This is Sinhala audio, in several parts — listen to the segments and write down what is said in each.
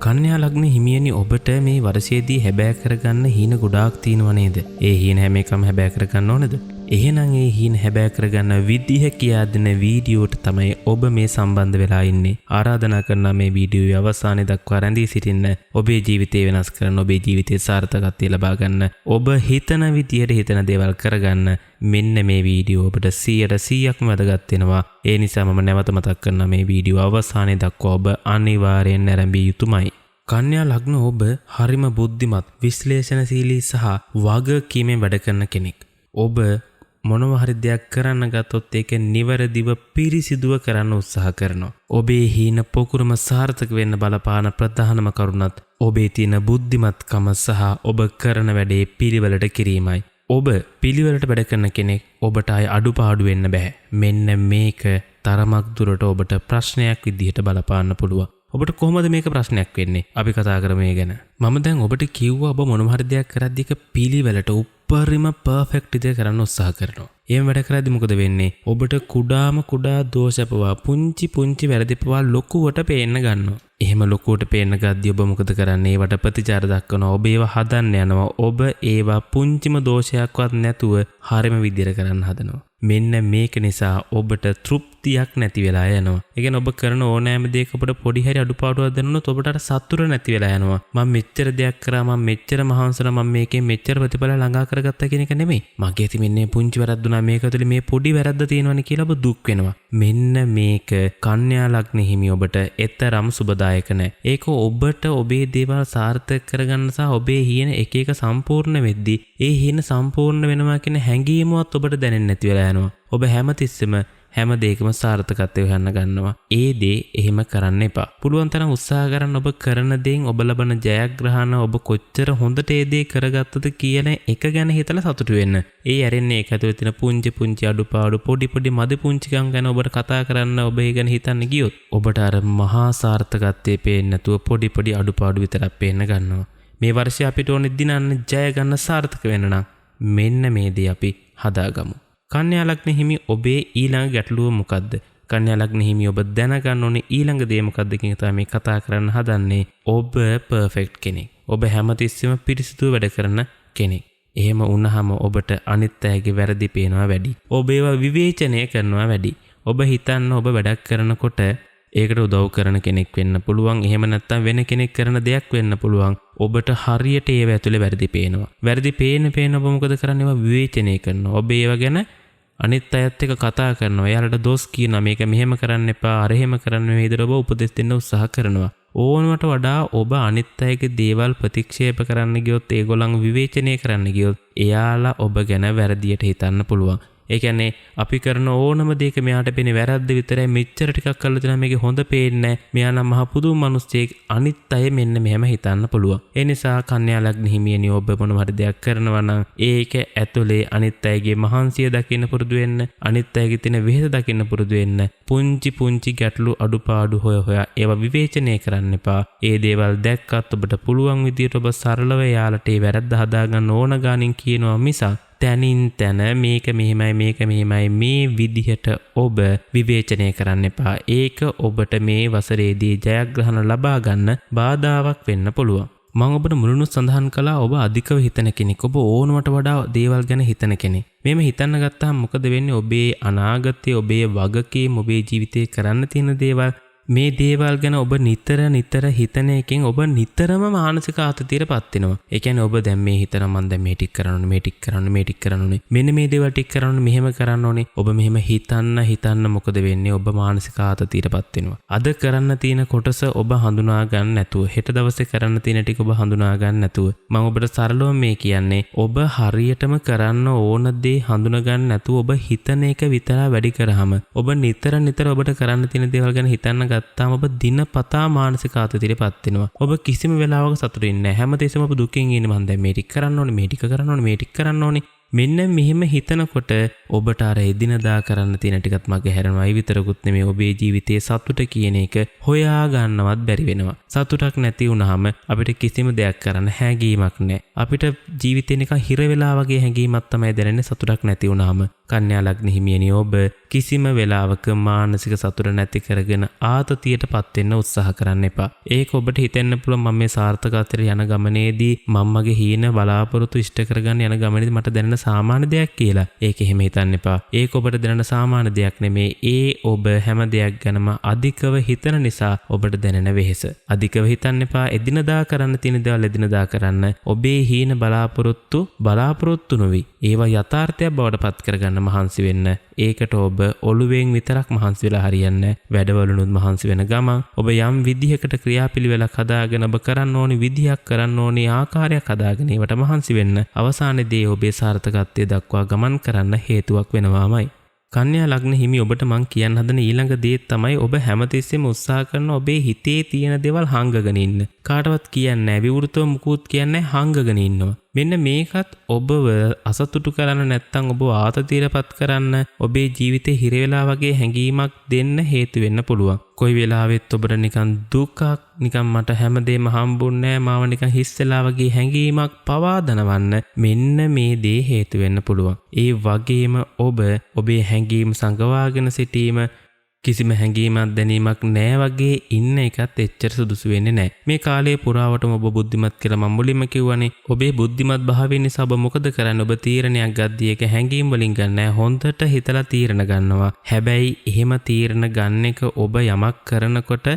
කන්‍යා ලග්න හිමියනි ඔබට මේ වර්ෂයේදී හැබෑ කරගන්න හීන ගොඩාක් තියෙනව නේද? ඒ හීන හැම එකම හැබෑ කරගන්න ඕනේද? එහෙනම් ඒ හීන හැබෑ කරගන්න විදිහ කියා දෙන වීඩියෝට තමයි ඔබ මේ සම්බන්ධ වෙලා ඉන්නේ. ආරාධනා කරනවා මේ වීඩියෝවේ අවසානයේ දක්වා රැඳී සිටින්න. ඔබේ ජීවිතය වෙනස් කරන්න, ඔබේ ජීවිතයේ සාර්ථකත්වය ලබා ගන්න, ඔබ හිතන විදියට හිතන දේවල් කරගන්න මෙන්න මේ වීඩියෝ ඔබට 100%ක්ම වැදගත් වෙනවා. ඒ නිසා මම නැවත මතක් කරනවා මේ වීඩියෝ අවසානයේ දක්වා ඔබ අනිවාර්යෙන් නැරඹිය යුතුමයි. කන්‍යා ලග්න ඔබ හරිම බුද්ධිමත්, විශ්ලේෂණශීලී සහ වගකීමෙන් වැඩ කරන කෙනෙක්. ඔබ මොනවා හරි දෙයක් කරන්න ගත්තොත් ඒක නිවැරදිව පිරිසිදුව කරන්න උත්සාහ කරනවා. ඔබේ හීන පොකුරම සාර්ථක වෙන්න බලපාන ප්‍රධානම කරුණත් ඔබේ තියෙන බුද්ධිමත්කම සහ ඔබ කරන වැඩේ පිළිවෙලට කිරීමයි. ඔබ පිළිවෙලට වැඩ කරන කෙනෙක්, ඔබට ආය අඩුපාඩු වෙන්න බෑ. මෙන්න මේක තරමක් දුරට ඔබට ප්‍රශ්නයක් විදිහට බලපාන්න පුළුවන්. ඔබට කොහොමද මේක ප්‍රශ්නයක් වෙන්නේ? අපි කතා කරමු මේ ගැන. මම දැන් ඔබට කිව්වා ඔබ මොනවා හරි දෙයක් කරද්දී ඒක පිළිවෙලට උපරිම පර්ෆෙක්ට් විදිහට කරන්න උත්සාහ කරනවා. එහෙම වැඩ කරද්දී මොකද වෙන්නේ? ඔබට කුඩා දෝෂපවා පුංචි වැරදිපවා ලොකුවට පේන්න ගන්නවා. එහෙම ලොකුවට පේන්න ගද්දී ඔබ මොකද කරන්නේ? ඒවට ප්‍රතිචාර දක්වනවා. ඔබ ඒවා හදන්න යනවා. ඔබ ඒවා පුංචිම දෝෂයක්වත් නැතුව හරිම විදිහට කරන්න හදනවා. මෙන්න මේක නිසා ඔබට තෘප්තියක් නැති වෙලා යනවා. ඒ කියන්නේ ඔබ කරන ඕනෑම දෙයක ඔබට පොඩි හරි අඩුපාඩුවක් දැනුනොත් ඔබට අර සතුට නැති වෙලා යනවා. මම මෙච්චර දෙයක් කරා, මම මෙච්චර මහන්සිලා, මම මේකෙන් මෙච්චර ප්‍රතිඵල ළඟා කරගත්තා කියන එක නෙමෙයි. මගේ තිබෙන්නේ පුංචි වැරද්දුනා, මේක ඇතුලේ මේ පොඩි වැරද්ද තියෙනවනේ කියලා ඔබ දුක් වෙනවා. මෙන්න මේක කන්‍යා ලග්න හිමි ඔබට එතරම් සුබදායක නැහැ. ඒක ඔබට ඔබේ දේවල් සාර්ථක කරගන්න සහ ඔබේ හීන එක එක සම්පූර්ණ වෙද්දී ඒ හීන සම්පූර්ණ වෙනවා කියන හැඟීමවත් ඔබට දැනෙන්නේ නැති වෙලා යනවා. ඔබ හැමතිස්සෙම හැම දෙයකම සාර්ථකත්වය හොයන්න ගන්නවා. ඒ දේ එහෙම කරන්න එපා. පුළුවන් තරම් උත්සාහ කරන්න ඔබ කරන දේෙන් ඔබ ලබන ජයග්‍රහණ, ඔබ කොච්චර හොඳට ඒ දේ කරගත්තද කියන එක ගැන හිතලා සතුටු වෙන්න. ඒ ඇරෙන්නේ ඒක ඇතුලේ තියෙන පුංචි අඩුපාඩු, පොඩි මද පුංචිකම් ගැන ඔබට කතා කරන්න, ඔබ ඒ ගැන හිතන්න ගියොත් ඔබට අර මහා සාර්ථකත්වයේ පේන්නේ නැතුව පොඩි අඩුපාඩු විතරක් පේන්න ගන්නවා. මේ වර්ෂය අපිට ඕනේ දිනන්න ජය ගන්න සාර්ථක වෙන්න නම් මෙන්න මේ දේ අපි හදාගමු. කන්‍යා ලග්න හිමි ඔබේ ඊළඟ ගැටලුව මොකද්ද? කන්‍යා ලග්න හිමි ඔබ දැනගන්න ඕනේ ඊළඟ දේ මොකද්ද කියන එක තමයි කතා කරන්න හදන්නේ. ඔබ පර්ෆෙක්ට් කෙනෙක්. ඔබ හැමතිස්සෙම පිරිසිදු වැඩ කරන කෙනෙක්. එහෙම වුණාම ඔබට අනිත් අයගේ වැරදි පේනවා වැඩි. ඔබ ඒවා විවේචනය කරනවා වැඩි. ඔබ හිතන්න ඔබ වැඩක් කරනකොට ඒකට උදව් කරන කෙනෙක් වෙන්න පුළුවන්. එහෙම නැත්නම් වෙන කෙනෙක් කරන දෙයක් වෙන්න පුළුවන්. ඔබට හරියට ඒව ඇතුලේ වැරදි පේනවා. වැරදි පේන ඔබ මොකද කරන්නේ? ඒවා විවේචනය කරනවා. ඔබ ඒව ගැන අනිත් අයත් එක්ක කතා කරනවා. එයාලට දොස් කියනවා. මේක මෙහෙම කරන්න එපා, අර එහෙම කරන්න මේ විදිහට ඔබ උපදෙස් දෙන්න උත්සාහ කරනවා. ඕනවට වඩා ඔබ අනිත් අයගේ දේවල් ප්‍රතික්ෂේප කරන්න ගියොත්, ඒගොල්ලන් විවේචනය කරන්න ගියොත් එයාලා ඔබ ගැන වැරදියට හිතන්න පුළුවන්. ඒ කියන්නේ අපි කරන ඕනම දෙයක මෙයාට පේන්නේ වැරද්ද විතරයි. මෙච්චර ටිකක් කරලා තියෙනවා, මේකේ හොඳ පේන්නේ නැහැ. මෙයා නම් මහ පුදුම මිනිස්සෙක්. අනිත් අය මෙන්න මෙහෙම හිතන්න පුළුවන්. ඒ නිසා කන්‍යා ලග්න හිමියනි ඔබ මොනවා හරි දෙයක් කරනවා නම් ඒක ඇතුලේ අනිත් අයගේ මහන්සිය දකින්න පුරුදු වෙන්න, අනිත් අයගේ තියෙන වෙහෙස දකින්න පුරුදු වෙන්න. පුංචි ගැටලු අඩුපාඩු හොයා ඒවා විවේචනය කරන්න එපා. ඒ දේවල් දැක්කත් ඔබට පුළුවන් විදියට ඔබ සරලව යාලට ඒ වැරද්ද හදාගන්න ඕන ගානින් කියනවා මිසක් තනින් තන මේක මෙහෙමයි මේ විදිහට ඔබ විවේචනය කරන්න එපා. ඒක ඔබට මේ වසරේදී ජයග්‍රහණ ලබා ගන්න බාධාවක් වෙන්න පුළුවන්. මම ඔබට මුලින්ම සඳහන් කළා ඔබ අධිකව හිතන කෙනෙක්. ඔබ ඕනවට වඩා දේවල් ගැන හිතන කෙනෙක්. මේම හිතන්න ගත්තාම මොකද වෙන්නේ? ඔබේ අනාගතය, ඔබේ වගකීම්, ඔබේ ජීවිතේ කරන්න තියෙන දේවල්, මේ දේවල් ගැන ඔබ නිතර හිතන එකෙන් ඔබ නිතරම මානසික ආතතියටපත් වෙනවා. ඒ කියන්නේ ඔබ දැන් මේ හිතන මම දැන් මේ ටික කරන්න ඕනේ. මෙන්න මේ දේවල් ටික කරන්න, මෙහෙම කරන්න ඕනේ. ඔබ මෙහෙම හිතන්න මොකද වෙන්නේ? ඔබ මානසික ආතතියටපත් වෙනවා. අද කරන්න තියෙන කොටස ඔබ හඳුනා ගන්න නැතුව, හෙට දවසේ කරන්න තියෙන ටික ඔබ හඳුනා ගන්න නැතුව, මම ඔබට සරලව මේ කියන්නේ ඔබ හරියටම කරන්න ඕන දේ හඳුනා ගන්න නැතුව ඔබ හිතන එක විතරයි වැඩි කරාම ඔබ නිතර ඔබට කරන්න තියෙන දේවල් ගැන හිතන්න ගත්තාම ඔබ දිනපතා මානසික ආතතියටපත් වෙනවා. ඔබ කිසිම වෙලාවක සතුටින් ඉන්නේ නැහැ. හැමදේසම ඔබ දුකින් ඉන්නේ. මම දැන් මේ ටික කරන්න ඕනේ. මෙන්න මෙහෙම හිතනකොට ඔබට අර එදිනදා කරන්න තියෙන ටිකත් මගේ හැරෙනවායි විතරකුත් නෙමෙයි, ඔබේ ජීවිතයේ සතුට කියන එක හොයා ගන්නවත් බැරි වෙනවා. සතුටක් නැති වුනහම අපිට කිසිම දෙයක් කරන්න හැඟීමක් නැහැ. අපිට ජීවිතේ නිකන් හිර වෙලා වගේ හැඟීමක් තමයි දැනෙන්නේ සතුටක් නැති වුනහම. කන්‍යා ලග්න හිමියනි ඔබ කිසිම වෙලාවක මානසික සතුට නැති කරගෙන ආතතියටපත් වෙන්න උත්සාහ කරන්න එපා. ඒක ඔබට හිතෙන්න පුළුවන් මම මේ සාර්ථකත්වයට යන ගමනේදී මම මගේ හීන බලාපොරොත්තු ඉෂ්ට කරගන්න යන ගමනේදී මට දැනෙන සාමාන්‍ය දෙයක් කියලා. ඒක එහෙම හිතන්න එපා. ඒක ඔබට දැනෙන සාමාන්‍ය දෙයක් නෙමේ. ඒ ඔබ හැම දෙයක් ගැනම අධිකව හිතන නිසා ඔබට දැනෙන වෙහෙස. අධිකව හිතන්න එපා. එදිනදා කරන්න තියෙන දේවල් එදිනදා කරන්න. ඔබේ හීන බලාපොරොත්තු නොවි. ඒවා යථාර්ථයක් බවට පත් කරගන්න මහන්සි වෙන්න. ඒකට ඔබ ඔළුවෙන් විතරක් මහන්සි වෙලා හරියන්නේ වැඩවලුනුත් මහන්සි වෙන ගමන් ඔබ යම් විදිහකට ක්‍රියාපිළිවෙලක් හදාගෙන ඔබ කරන්න ඕනි විදිහක් කරන්න ඕනි ආකාරයක් හදාගෙන ඒවට මහන්සි වෙන්න අවසානයේදී ඔබේ සාර්ථකත්වයේ දක්වා ගමන් කරන්න හේතුවක් වෙනවාමයි. කන්‍යා ලග්න හිමි ඔබට මං කියන්න හදන ඊළඟ දේ තමයි ඔබ හැමතිස්සෙම උත්සාහ කරන ඔබේ හිතේ තියෙන දේවල් හංගගෙන ඉන්න. කාටවත් කියන්නේ නැහැ විවෘතව මුකුත් කියන්නේ හංගගෙන ඉන්නවා. මෙන්න මේකත් ඔබව අසතුටු කරන්න නැත්නම් ඔබ ආතතියටපත් කරන්න ඔබේ ජීවිතේ හිර වෙලා වගේ හැඟීමක් දෙන්න හේතු වෙන්න පුළුවන්. කොයි වෙලාවෙත් ඔබට නිකන් දුකක් නිකන් මට හැමදේම හම්බුන්නේ නැහැ මාව නිකන් හිස් වෙලා වගේ හැඟීමක් පවා දනවන්න මෙන්න මේ දේ හේතු වෙන්න පුළුවන්. ඒ වගේම ඔබ ඔබේ හැඟීම් සංගවාගෙන සිටීම කිසිම හැඟීමක් දැනීමක් නෑ වගේ ඉන්න එකත් එච්චර සුදුසු වෙන්නේ නෑ. මේ කාලයේ පුරාවටම ඔබ බුද්ධිමත් කියලා මම මුලින්ම කිව්වනේ. ඔබේ බුද්ධිමත් භාවය නිසා ඔබ මොකද කරන්නේ? ඔබ තීරණයක් ගද්දී ඒක හැඟීම් වලින් ගන්නෑ. හොඳට හිතලා තීරණ ගන්නවා. හැබැයි එහෙම තීරණ ගන්න එක ඔබ යමක් කරනකොට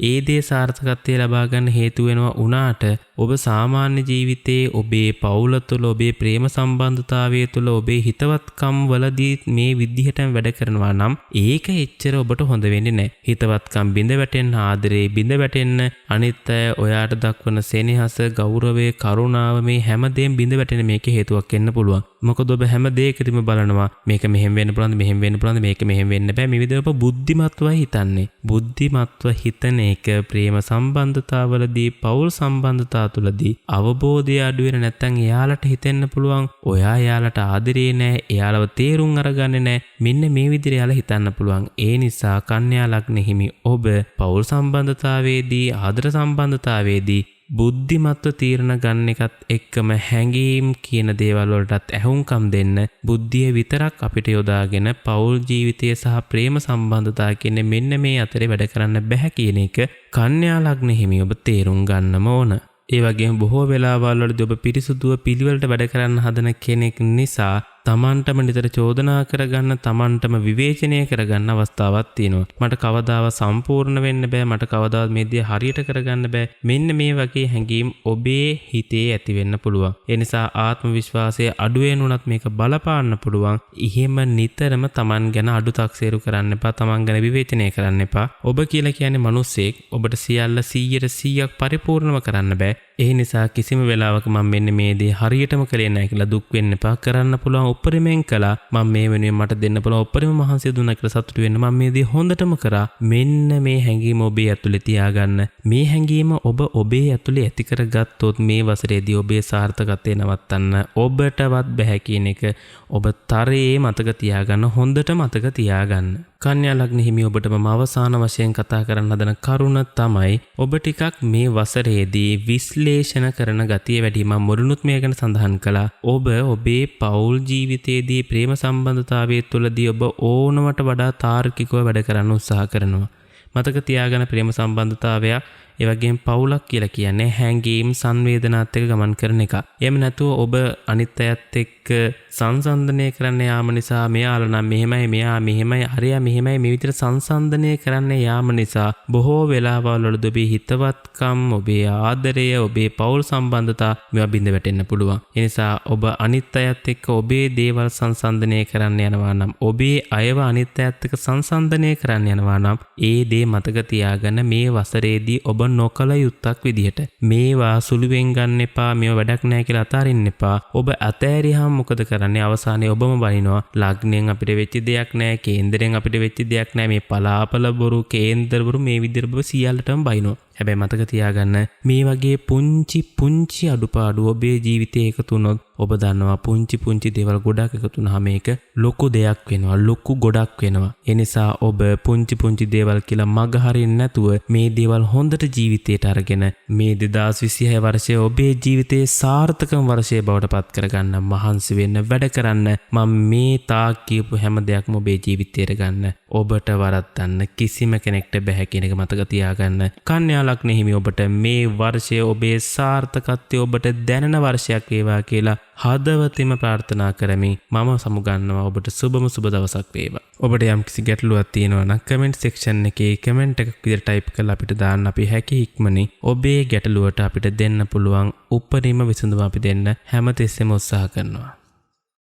ඒ දේ සාර්ථකත්වය ලබා ගන්න හේතු වෙනවා උනාට ඔබ සාමාන්‍ය ජීවිතයේ ඔබේ පවුල තුළ ඔබේ ප්‍රේම සම්බන්ධතාවය තුළ ඔබේ හිතවත්කම් වලදී මේ විදිහටම වැඩ කරනවා නම් ඒක එච්චර ඔබට හොඳ වෙන්නේ නැහැ. හිතවත්කම් බිඳ වැටෙන්න, ආදරේ බිඳ වැටෙන්න, අනිත් අය ඔයාට දක්වන සෙනෙහස, ගෞරවය, කරුණාව මේ හැමදේම බිඳ වැටෙන මේකේ හේතුවක් වෙන්න පුළුවන්. මොකද ඔබ හැම දෙයකදීම බලනවා මේක මෙහෙම වෙන්න පුළුවන්ද, මෙහෙම වෙන්න පුළුවන්ද, මේක මෙහෙම වෙන්න බෑ. මේ විදිහට ඔබ බුද්ධිමත්වයි හිතන්නේ. බුද්ධිමත්ව හිතන එක ප්‍රේම සම්බන්ධතාවලදී, පෞල් සම්බන්ධතා තුළදී අවබෝධය අඩු වෙන නැත්නම් එයාලට හිතෙන්න පුළුවන් ඔයා එයාලට ආදරේ නැහැ, එයාලව තේරුම් අරගන්නේ නැහැ. මෙන්න මේ විදිහට එයාලා හිතන්න පුළුවන්. ඒ නිසා කන්‍යා ලග්න හිමි ඔබ පෞල් සම්බන්ධතාවයේදී, ආදර සම්බන්ධතාවයේදී බුද්ධිමත්ව තීරණ ගන්න එකත් එක්කම හැඟීම් කියන දේවල් වලටත් ඇහුම්කම් දෙන්න බුද්ධිය විතරක් අපිට යොදාගෙන පෞල් ජීවිතය සහ ප්‍රේම සම්බන්ධතා කියන මෙන්න මේ අතරේ වැඩ කරන්න බෑ කියන එක කන්‍යා ලග්න හිමි ඔබ තේරුම් ගන්නම ඕන. ඒ වගේම බොහෝ වෙලාවල් වලදී ඔබ පිරිසුදුව පිළිවෙලට වැඩ කරන්න හදන කෙනෙක් නිසා තමන්ටම නිතර චෝදනා කරගන්න, තමන්ටම විවේචනය කරගන්න අවස්ථාවක් තියෙනවා. මට කවදාවත් සම්පූර්ණ වෙන්න බෑ, මට කවදාවත් මේ දේ හරියට කරගන්න බෑ. මෙන්න මේ වගේ හැඟීම් ඔබේ හිතේ ඇති වෙන්න පුළුවන්. ඒ නිසා ආත්ම විශ්වාසය අඩු වෙනුනත් මේක බලපාන්න පුළුවන්. එහෙම නිතරම තමන් ගැන අඩු තක්සේරු කරන්න එපා, තමන් ගැන විවේචනය කරන්න එපා. ඔබ කියලා කියන්නේ මිනිස්සෙක්. ඔබට සියල්ල 100% පරිපූර්ණව කරන්න බෑ. ඒ නිසා කිසිම වෙලාවක මම මෙන්න මේ දේ හරියටම කළේ නැහැ කියලා දුක් වෙන්න එපා. කරන්න පුළුවන් උපරිමයෙන් කළා. මම මේ වෙනුවෙන් මට දෙන්න පුළුවන් උපරිම මහන්සිය දුන්නා කියලා සතුටු වෙන්න. මම මේ දේ හොඳටම කරා. මෙන්න මේ හැඟීම ඔබේ ඇතුලේ තියාගන්න. මේ හැඟීම ඔබ ඔබේ ඇතුලේ ඇති කරගත්තොත් මේ වසරේදී ඔබේ සාර්ථකත්වය නවත්තන්න ඔබටවත් බැහැ කියන එක ඔබ තරයේ මතක තියාගන්න. හොඳට මතක තියාගන්න. කන්‍යා ලග්න හිමි ඔබට මම අවසාන වශයෙන් කතා කරන්න හදන කරුණ තමයි ඔබ ටිකක් මේ වසරේදී විශ්ලේෂණ කරන ගතිය වැඩි. මම මුරුණුත් මේ ගැන සඳහන් කළා. ඔබ ඔබේ පෞල් ජීවිතයේදී ප්‍රේම සම්බන්ධතාවයේ තුලදී ඔබ ඕනවට වඩා තාර්කිකව වැඩ කරන්න උත්සාහ කරනවා. මතක තියාගන්න ප්‍රේම සම්බන්ධතාවයක් ඒ වගේම පෞලක් කියලා කියන්නේ හැඟීම් සංවේදනාත් එක්ක ගමන් කරන එක. එහෙම නැතුව ඔබ අනිත් අයත් එක්ක සංසන්දනය කරන්න යාම නිසා මෙයාලා නම් මෙහෙමයි, මෙයා මෙහෙමයි, අරයා මෙහෙමයි මේ විදිහට සංසන්දනය කරන්න යාම නිසා බොහෝ වෙලාවල් වලදී ඔබේ හිතවත්කම්, ඔබේ ආදරය, ඔබේ පෞල් සම්බන්ධතා මේවා බිඳ වැටෙන්න පුළුවන්. ඒ නිසා ඔබ අනිත් අයත් එක්ක ඔබේ දේවල් සංසන්දනය කරන්න යනවා නම්, ඔබේ අයව අනිත් අයත් එක්ක සංසන්දනය කරන්න යනවා නම් ඒ දේ මතක තියාගන්න මේ වසරේදී ඔබ නොකල යුත්තක් විදිහට මේවා සුළුවෙන් ගන්න එපා. මේවා වැඩක් නැහැ කියලා අතාරින්න එපා. ඔබ අතෑරියහම මොකද කරන්නේ? අවසානයේ ඔබම බනිනවා ලග්නෙන් අපිට වෙච්ච දෙයක් නැහැ, කේන්දරෙන් අපිට වෙච්ච දෙයක් නැහැ, මේ පලාපල බොරු, කේන්දර බොරු මේ විදිහට ඔබ සියල්ලටම බනිනවා. හැබැයි මතක තියාගන්න මේ වගේ පුංචි අඩුපාඩු ඔබේ ජීවිතේ එකතු වුණොත් ඔබ දන්නවා පුංචි දේවල් ගොඩක් එකතු වුණාම මේක ලොකු දෙයක් වෙනවා, ලොකු ගොඩක් වෙනවා. ඒ නිසා ඔබ පුංචි දේවල් කියලා මග හරින්න නැතුව මේ දේවල් හොඳට ජීවිතයට අරගෙන මේ 2026 වර්ෂය ඔබේ ජීවිතයේ සාර්ථකම වර්ෂය බවට පත් කරගන්න මහන්සි වෙන්න, වැඩ කරන්න. මම මේ තාක් කියපු හැම දෙයක්ම ඔබේ ජීවිතයට ගන්න. ඔබට වරද්දන්න කිසිම කෙනෙක්ට බැහැ කියන එක මතක තියාගන්න. කන්‍යා ලග්න හිමි ඔබට මේ වර්ෂය ඔබේ සාර්ථකත්වය ඔබට දැනෙන වර්ෂයක් වේවා කියලා හදවතින්ම ප්‍රාර්ථනා කරමි. මම සමුගන්නවා ඔබට සුබම සුබ දවසක් වේවා. ඔබට යම්කිසි ගැටලුවක් තියෙනවා නම් කමෙන්ට් සෙක්ෂන් එකේ කමෙන්ට් එකක් විදිහට ටයිප් කරලා අපිට දාන්න. අපි හැකි ඉක්මනින් ඔබේ ගැටලුවට අපිට දෙන්න පුළුවන් උපරිම විසඳුම අපි දෙන්න හැමතිස්සෙම උත්සාහ කරනවා.